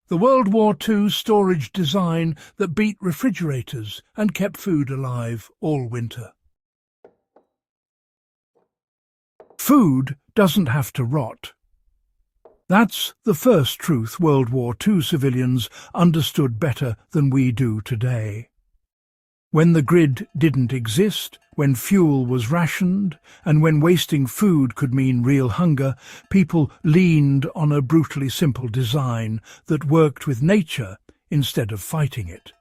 The World War II storage design that beat refrigerators and kept food alive all winter. Food doesn't have to rot. That's the first truth World War II civilians understood better than we do today. When the grid didn't exist, when fuel was rationed, and when wasting food could mean real hunger, people leaned on a brutally simple design that worked with nature instead of fighting it.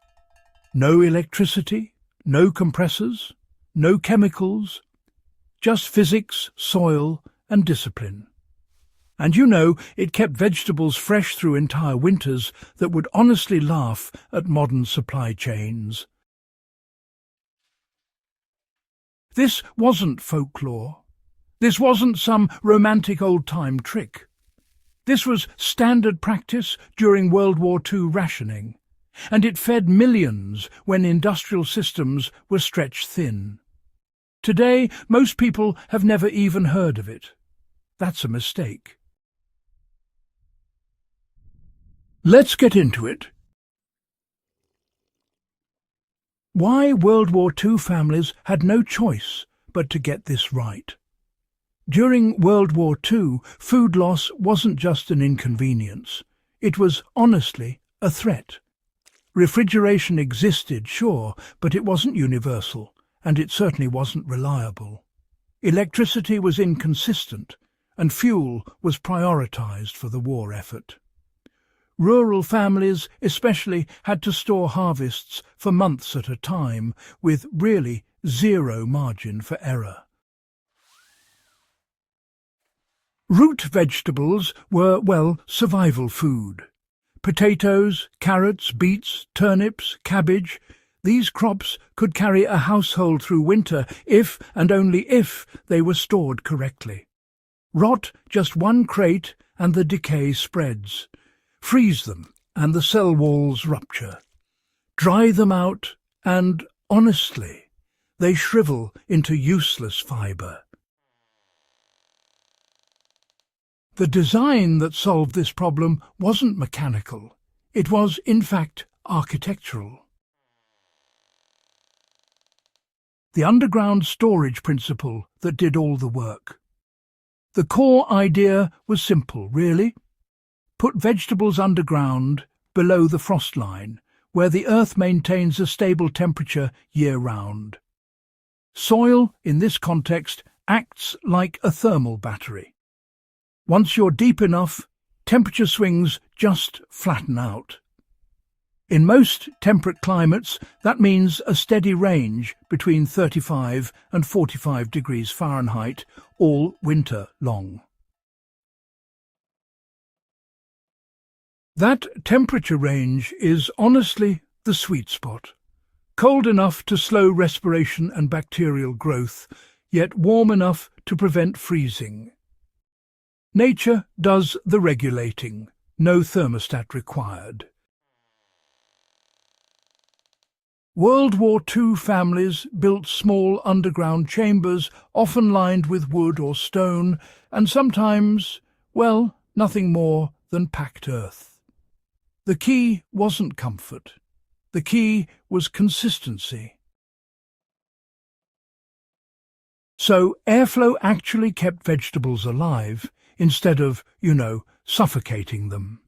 No electricity, no compressors, no chemicals, just physics, soil, and discipline. And you know, it kept vegetables fresh through entire winters that would honestly laugh at modern supply chains. This wasn't folklore. This wasn't some romantic old-time trick. This was standard practice during World War II rationing, and it fed millions when industrial systems were stretched thin. Today, most people have never even heard of it. That's a mistake. Let's get into it. Why World War II families had no choice but to get this right. During World War II, food loss wasn't just an inconvenience. It was honestly a threat. Refrigeration existed, sure, but it wasn't universal, and it certainly wasn't reliable. Electricity was inconsistent, and fuel was prioritized for the war effort. Rural families especially had to store harvests for months at a time, with really zero margin for error. Root vegetables were, well, survival food. Potatoes, carrots, beets, turnips, cabbage, these crops could carry a household through winter if and only if they were stored correctly. Rot just one crate and the decay spreads. Freeze them and the cell walls rupture. Dry them out and, honestly, they shrivel into useless fibre. The design that solved this problem wasn't mechanical. It was, in fact, architectural. The underground storage principle that did all the work. The core idea was simple, really. Put vegetables underground, below the frost line, where the earth maintains a stable temperature year-round. Soil, in this context, acts like a thermal battery. Once you're deep enough, temperature swings just flatten out. In most temperate climates, that means a steady range between 35 and 45 degrees Fahrenheit all winter long. That temperature range is honestly the sweet spot. Cold enough to slow respiration and bacterial growth, yet warm enough to prevent freezing. Nature does the regulating, no thermostat required. World War II families built small underground chambers, often lined with wood or stone, and sometimes, well, nothing more than packed earth. The key wasn't comfort. The key was consistency. So airflow actually kept vegetables alive, instead of, suffocating them.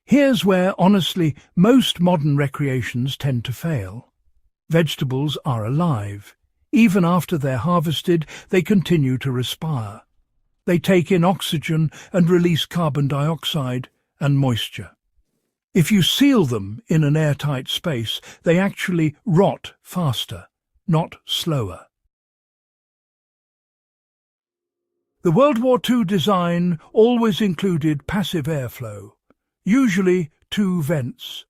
Here's where, honestly, most modern recreations tend to fail. Vegetables are alive. Even after they're harvested, they continue to respire. They take in oxygen and release carbon dioxide and moisture. If you seal them in an airtight space, they actually rot faster, not slower. The World War II design always included passive airflow, usually 2 vents,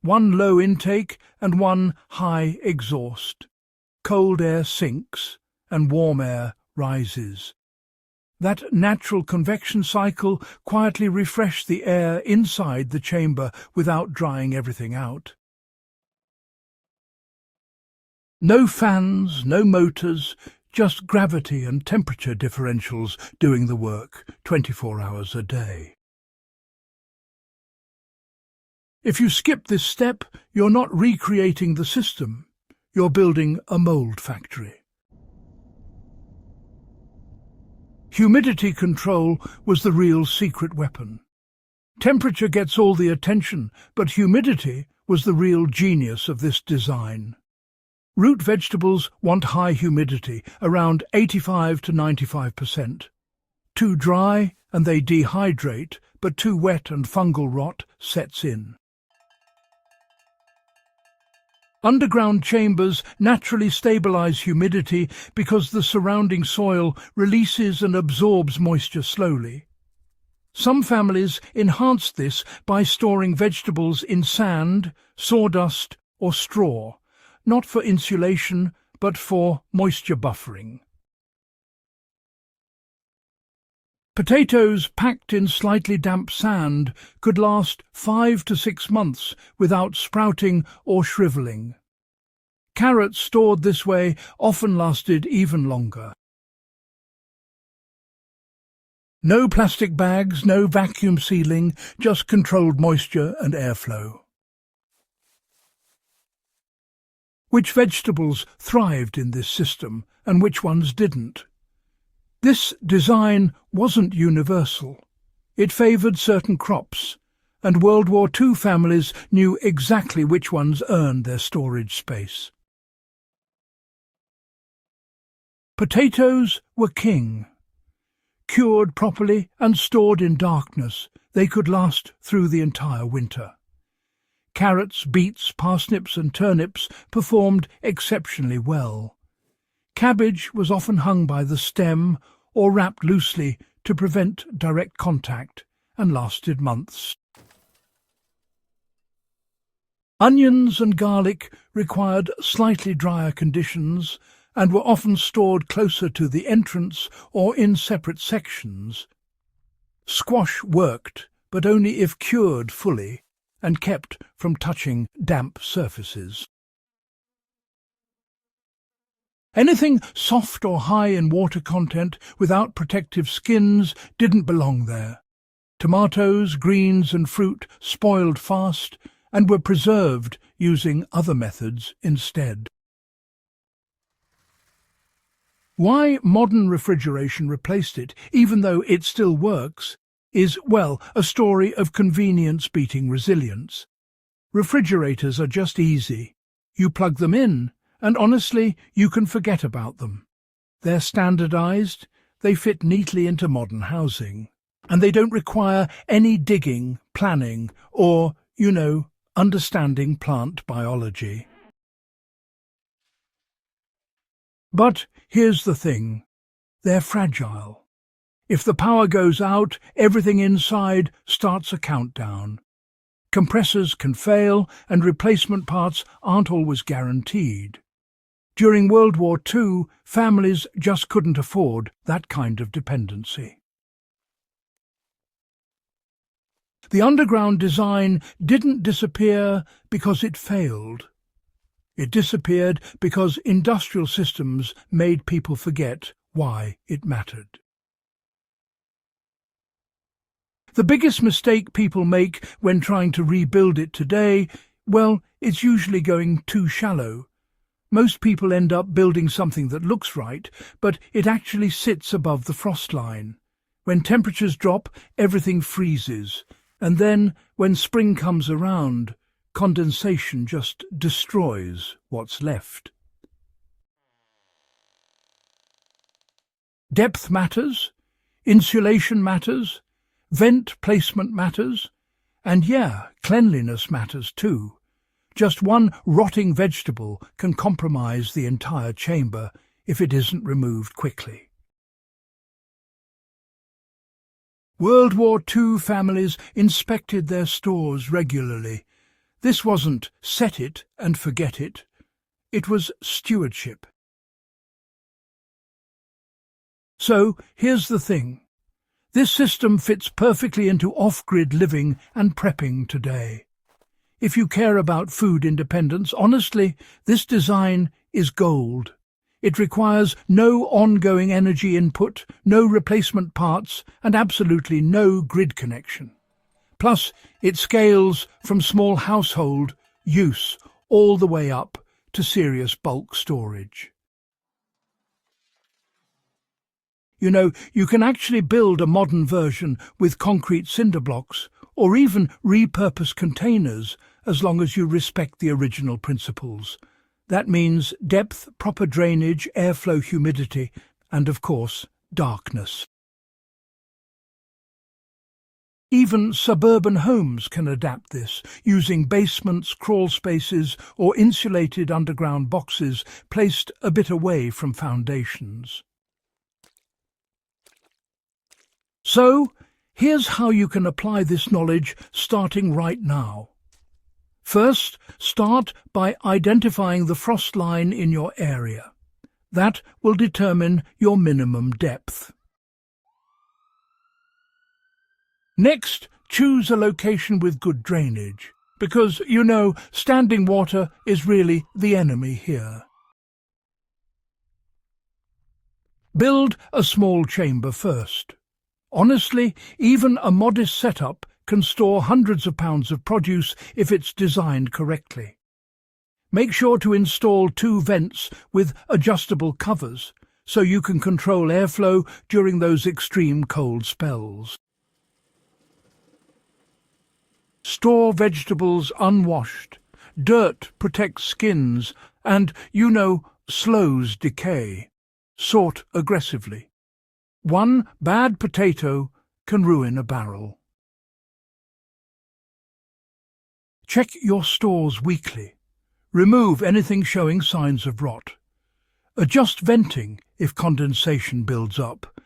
one low intake and one high exhaust. Cold air sinks and warm air rises. That natural convection cycle quietly refreshed the air inside the chamber without drying everything out. No fans, no motors, just gravity and temperature differentials doing the work 24 hours a day. If you skip this step, you're not recreating the system. You're building a mold factory. Humidity control was the real secret weapon. Temperature gets all the attention, but humidity was the real genius of this design. Root vegetables want high humidity, around 85 to 95%. Too dry and they dehydrate, but too wet and fungal rot sets in. Underground chambers naturally stabilize humidity because the surrounding soil releases and absorbs moisture slowly. Some families enhance this by storing vegetables in sand, sawdust, or straw, not for insulation, but for moisture buffering. Potatoes packed in slightly damp sand could last 5 to 6 months without sprouting or shriveling. Carrots stored this way often lasted even longer. No plastic bags, no vacuum sealing, just controlled moisture and airflow. Which vegetables thrived in this system and which ones didn't? This design wasn't universal. It favoured certain crops, and World War II families knew exactly which ones earned their storage space. Potatoes were king. Cured properly and stored in darkness, they could last through the entire winter. Carrots, beets, parsnips and turnips performed exceptionally well. Cabbage was often hung by the stem or wrapped loosely to prevent direct contact and lasted months. Onions and garlic required slightly drier conditions and were often stored closer to the entrance or in separate sections. Squash worked, but only if cured fully and kept from touching damp surfaces. Anything soft or high in water content without protective skins didn't belong there. Tomatoes, greens and fruit spoiled fast and were preserved using other methods instead. Why modern refrigeration replaced it, even though it still works, is, well, a story of convenience beating resilience. Refrigerators are just easy. You plug them in, and honestly, you can forget about them. They're standardized, they fit neatly into modern housing, and they don't require any digging, planning, or, understanding plant biology. But here's the thing, they're fragile. If the power goes out, everything inside starts a countdown. Compressors can fail, and replacement parts aren't always guaranteed. During World War II, families just couldn't afford that kind of dependency. The underground design didn't disappear because it failed. It disappeared because industrial systems made people forget why it mattered. The biggest mistake people make when trying to rebuild it today, well, it's usually going too shallow. Most people end up building something that looks right, but it actually sits above the frost line. When temperatures drop, everything freezes, and then, when spring comes around, condensation just destroys what's left. Depth matters, insulation matters, vent placement matters, and cleanliness matters too. Just one rotting vegetable can compromise the entire chamber if it isn't removed quickly. World War II families inspected their stores regularly. This wasn't set it and forget it. It was stewardship. So here's the thing. This system fits perfectly into off-grid living and prepping today. If you care about food independence, honestly, this design is gold. It requires no ongoing energy input, no replacement parts, and absolutely no grid connection. Plus, it scales from small household use all the way up to serious bulk storage. You know, you can actually build a modern version with concrete cinder blocks or even repurpose containers as long as you respect the original principles. That means depth, proper drainage, airflow, humidity, and of course, darkness. Even suburban homes can adapt this, using basements, crawl spaces, or insulated underground boxes placed a bit away from foundations. So, here's how you can apply this knowledge starting right now. First, start by identifying the frost line in your area. That will determine your minimum depth. Next, choose a location with good drainage, because, you know, standing water is really the enemy here. Build a small chamber first. Honestly, even a modest setup can store hundreds of pounds of produce if it's designed correctly. Make sure to install 2 vents with adjustable covers so you can control airflow during those extreme cold spells. Store vegetables unwashed. Dirt protects skins and, you know, slows decay. Sort aggressively. 1 bad potato can ruin a barrel. Check your stores weekly. Remove anything showing signs of rot. Adjust venting if condensation builds up.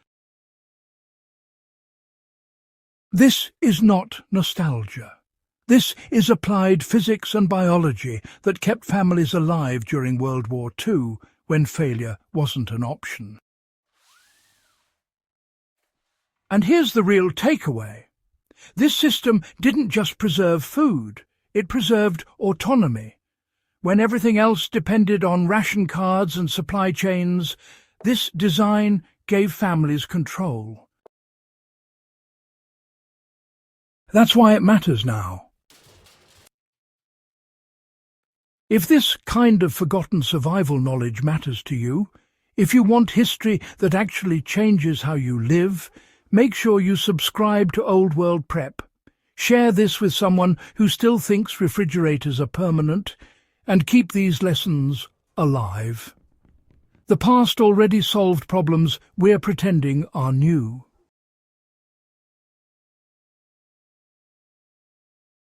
This is not nostalgia. This is applied physics and biology that kept families alive during World War II, when failure wasn't an option. And here's the real takeaway. This system didn't just preserve food, it preserved autonomy. When everything else depended on ration cards and supply chains, this design gave families control. That's why it matters now. If this kind of forgotten survival knowledge matters to you, if you want history that actually changes how you live, make sure you subscribe to Old World Prep. Share this with someone who still thinks refrigerators are permanent, and keep these lessons alive. The past already solved problems we're pretending are new.